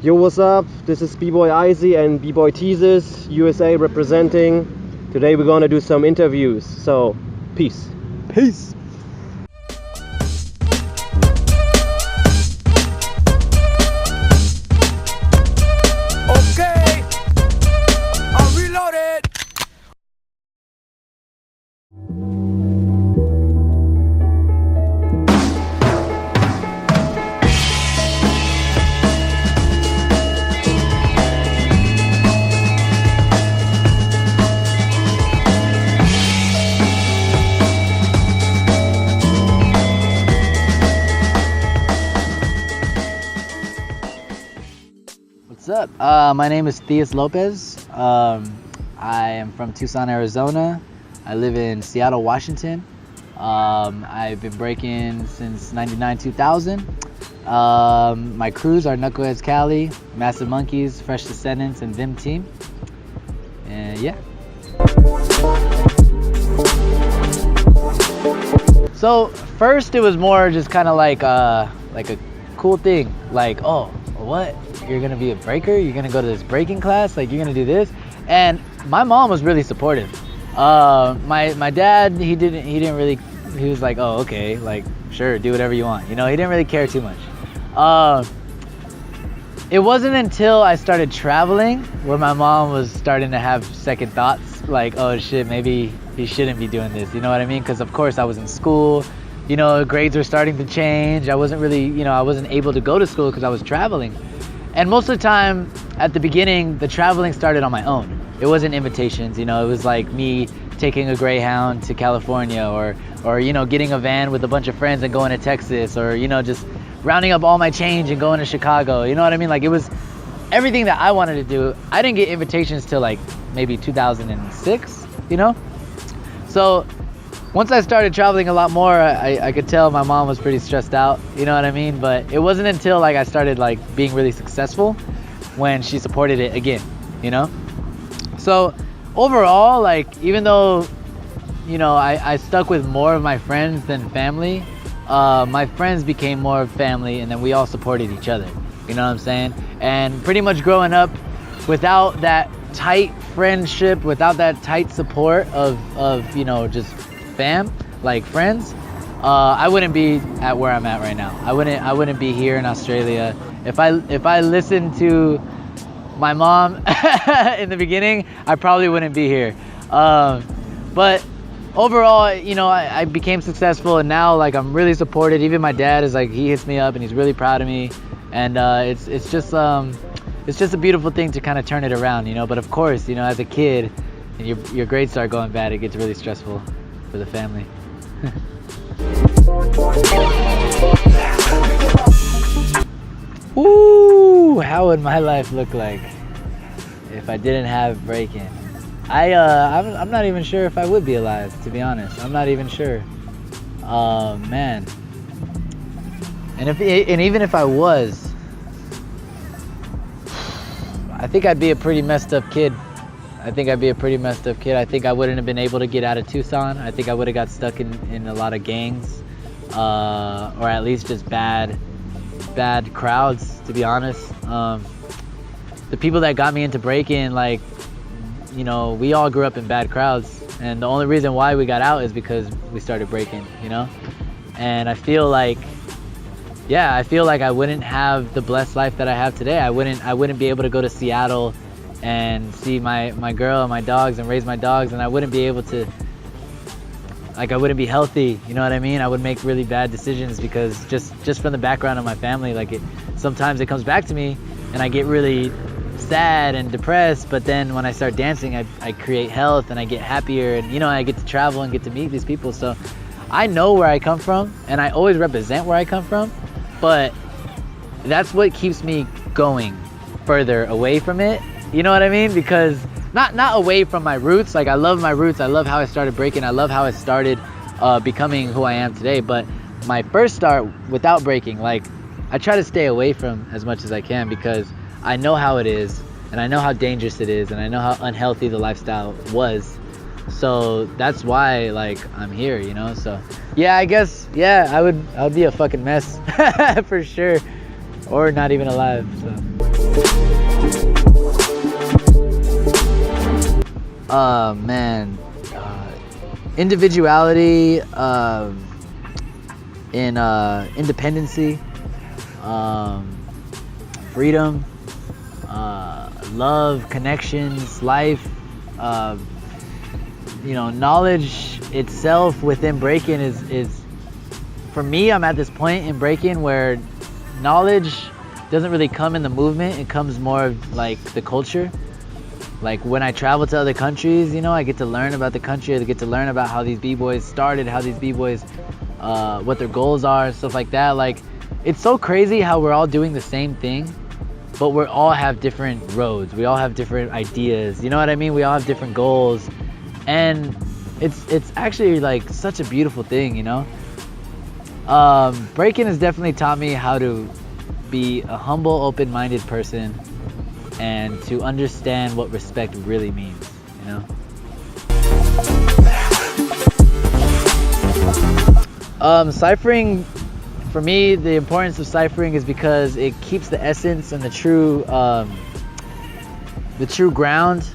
Yo, what's up? This is B-Boy Izzy and B-Boy Thesis, USA representing. Today we're gonna do some interviews, so peace. Peace. Okay, I'm reloaded. What's up? My name is Theus Lopez. I am from Tucson, Arizona. I live in Seattle, Washington. I've been breaking since 99-2000. My crews are Knuckleheads Cali, Massive Monkeys, Fresh Descendants, and Vim Team. And yeah. So first it was more just kind of like a cool thing. Like, oh, what? You're gonna be a breaker? You're gonna go to this breaking class? Like, you're gonna do this? And my mom was really supportive. My dad, he was like, oh, okay, like, sure, do whatever you want. You know, he didn't really care too much. It wasn't until I started traveling where my mom was starting to have second thoughts, like, oh shit, maybe he shouldn't be doing this. You know what I mean? Because of course I was in school. You know, grades were starting to change. I wasn't really, you know, I wasn't able to go to school because I was traveling. And most of the time, at the beginning, the traveling started on my own. It wasn't invitations, you know, it was like me taking a Greyhound to California or you know, getting a van with a bunch of friends and going to Texas, or, you know, just rounding up all my change and going to Chicago. You know what I mean? Like, it was everything that I wanted to do. I didn't get invitations till like maybe 2006, you know? So once I started traveling a lot more, I could tell my mom was pretty stressed out, you know what I mean? But it wasn't until like I started like being really successful when she supported it again, you know? So overall, like, even though, you know, I stuck with more of my friends than family, my friends became more of family, and then we all supported each other, you know what I'm saying? And pretty much growing up without that tight friendship, without that tight support of you know, just fam, like friends, I wouldn't be at where I'm at right now. I wouldn't be here in Australia. If I listened to my mom in the beginning, I probably wouldn't be here. But overall, you know, I became successful, and now like I'm really supported. Even my dad is like, he hits me up and he's really proud of me, and it's just a beautiful thing to kind of turn it around, you know. But of course, you know, as a kid and your grades start going bad, it gets really stressful for the family. Ooh, how would my life look like if I didn't have breaking? I'm not even sure if I would be alive, to be honest. I'm not even sure. Man. And even if I was, I think I'd be a pretty messed up kid. I think I wouldn't have been able to get out of Tucson. I think I would have got stuck in a lot of gangs, or at least just bad crowds, to be honest. The people that got me into breaking, like, you know, we all grew up in bad crowds, and the only reason why we got out is because we started breaking, you know? And I feel like I wouldn't have the blessed life that I have today. I wouldn't be able to go to Seattle and see my girl and my dogs and raise my dogs, and I wouldn't be able to, like, I wouldn't be healthy, you know what I mean? I would make really bad decisions because just from the background of my family, like, sometimes it comes back to me and I get really sad and depressed, but then when I start dancing, I create health and I get happier, and, you know, I get to travel and get to meet these people. So I know where I come from, and I always represent where I come from, but that's what keeps me going further away from it. You know what I mean? Because not away from my roots. Like, I love my roots. I love how I started breaking. I love how I started becoming who I am today. But my first start without breaking, like, I try to stay away from as much as I can, because I know how it is, and I know how dangerous it is, and I know how unhealthy the lifestyle was. So that's why, like, I'm here, you know? So yeah, I guess, yeah, I would be a fucking mess for sure, or not even alive, so. Man, individuality, in independency, freedom, love, connections, life, knowledge itself within breaking is for me, I'm at this point in breaking where knowledge doesn't really come in the movement, it comes more of like the culture. Like when I travel to other countries, I get to learn about the country, I get to learn about how these b-boys started, how these b-boys, what their goals are and stuff like that. Like, it's so crazy how we're all doing the same thing, but we all have different roads, we all have different ideas, you know what I mean? We all have different goals, and it's actually like such a beautiful thing, Breaking has definitely taught me how to be a humble, open-minded person and to understand what respect really means, Ciphering, for me, the importance of ciphering is because it keeps the essence and the true ground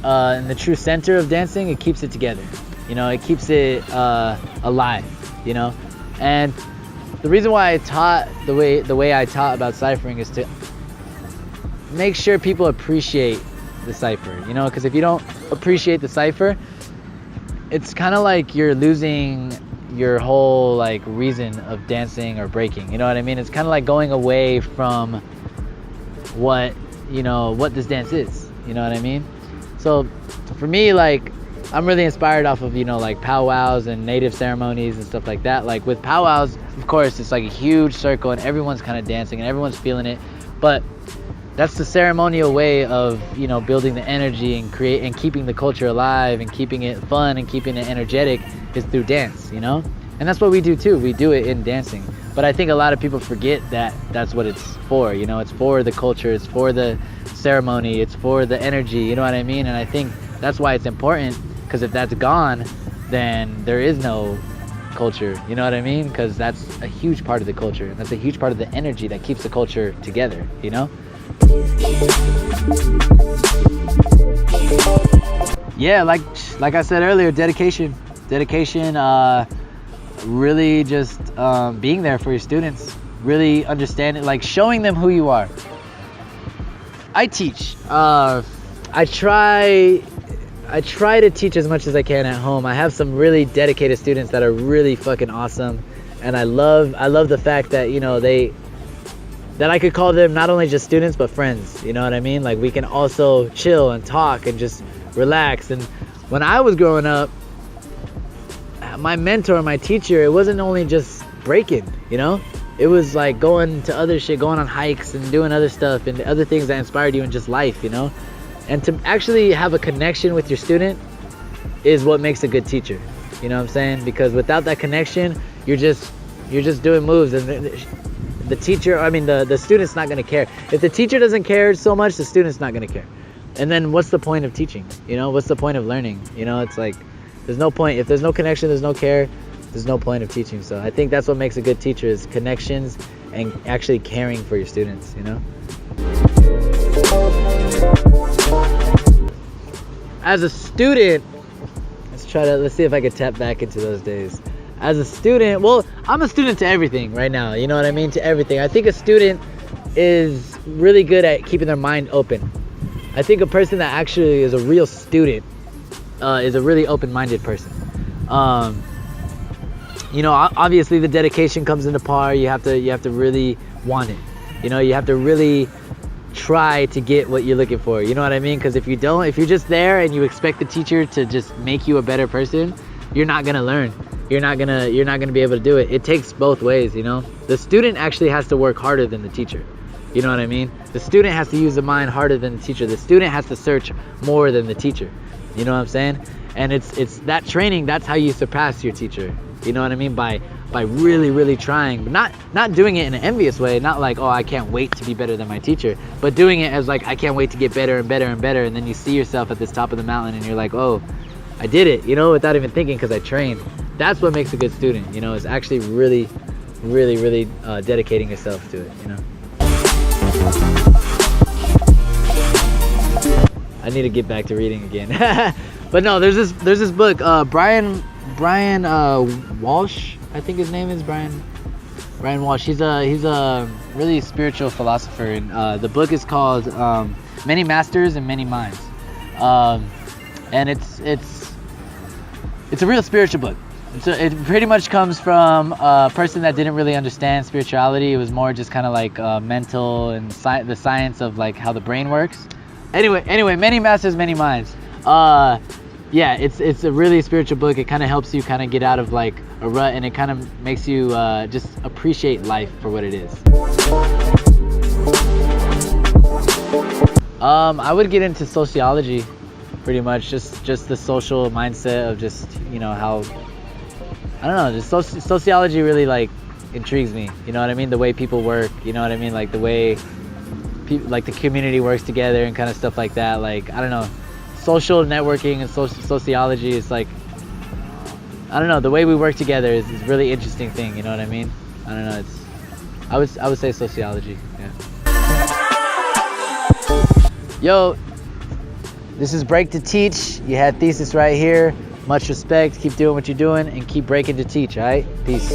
and the true center of dancing. It keeps it together, it keeps it alive, and the reason why I taught the way I taught about ciphering is to make sure people appreciate the cipher, because if you don't appreciate the cipher, it's kind of like you're losing your whole like reason of dancing or breaking, you know what I mean? It's kind of like going away from what this dance is, you know what I mean? So for me, like, I'm really inspired off of like powwows and native ceremonies and stuff like that. Like with powwows, of course, it's like a huge circle and everyone's kind of dancing and everyone's feeling it, but that's the ceremonial way of building the energy and keeping the culture alive and keeping it fun and keeping it energetic is through dance, and that's what we do too. We do it in dancing, but I think a lot of people forget that that's what it's for. It's for the culture, it's for the ceremony, it's for the energy, you know what I mean? And I think that's why it's important, because if that's gone, then there is no culture, you know what I mean? Because that's a huge part of the culture, and that's a huge part of the energy that keeps the culture together, Yeah, like I said earlier, dedication, really just being there for your students, really understanding, like showing them who you are. I teach, I try to teach as much as I can at home. I have some really dedicated students that are really fucking awesome, and I love the fact that that I could call them not only just students but friends, you know what I mean? Like we can also chill and talk and just relax. And when I was growing up, my mentor, my teacher, it wasn't only just breaking, it was like going to other shit, going on hikes and doing other stuff and other things that inspired you in just life, and to actually have a connection with your student is what makes a good teacher, you know what I'm saying? Because without that connection, you're just doing moves, and the teacher, the student's not going to care. If the teacher doesn't care so much, the student's not going to care. And then what's the point of teaching? What's the point of learning? It's like, there's no point. If there's no connection, there's no care, there's no point of teaching. So I think that's what makes a good teacher, is connections and actually caring for your students, As a student, let's see if I can tap back into those days. As a student, well, I'm a student to everything right now, you know what I mean? To everything. I think a student is really good at keeping their mind open. I think a person that actually is a real student is a really open-minded person. Obviously the dedication comes into par. You have to really want it. You have to really try to get what you're looking for. You know what I mean? Because if you don't, if you're just there and you expect the teacher to just make you a better person, you're not gonna learn. You're not gonna be able to do it. It takes both ways, The student actually has to work harder than the teacher. You know what I mean? The student has to use the mind harder than the teacher. The student has to search more than the teacher. You know what I'm saying? And it's that training, that's how you surpass your teacher. You know what I mean? By really, really trying, but not doing it in an envious way, not like, oh, I can't wait to be better than my teacher, but doing it as like, I can't wait to get better and better and better, and then you see yourself at this top of the mountain and you're like, oh, I did it, without even thinking, because I trained. That's what makes a good student, is actually really, really, really dedicating yourself to it, I need to get back to reading again. But no, there's this book, Brian Walsh, I think his name is Brian Walsh. He's a really spiritual philosopher, and the book is called Many Masters and Many Minds, and it's a real spiritual book. It pretty much comes from a person that didn't really understand spirituality. It was more just kind of like mental and the science of like how the brain works. Anyway, Many Masters, Many Minds. Yeah, it's a really spiritual book. It kind of helps you kind of get out of like a rut, and it kind of makes you just appreciate life for what it is. I would get into sociology, pretty much, just the social mindset of just, you know, how, I don't know, just sociology really like intrigues me. You know what I mean? The way people work. You know what I mean? Like the way like the community works together and kind of stuff like that. Like, I don't know, social networking and sociology is like, I don't know, the way we work together is a really interesting thing. You know what I mean? I don't know. I would say sociology. Yeah. Yo, this is Break to Teach. You had Thesis right here. Much respect. Keep doing what you're doing and keep breaking to teach. All right? Peace.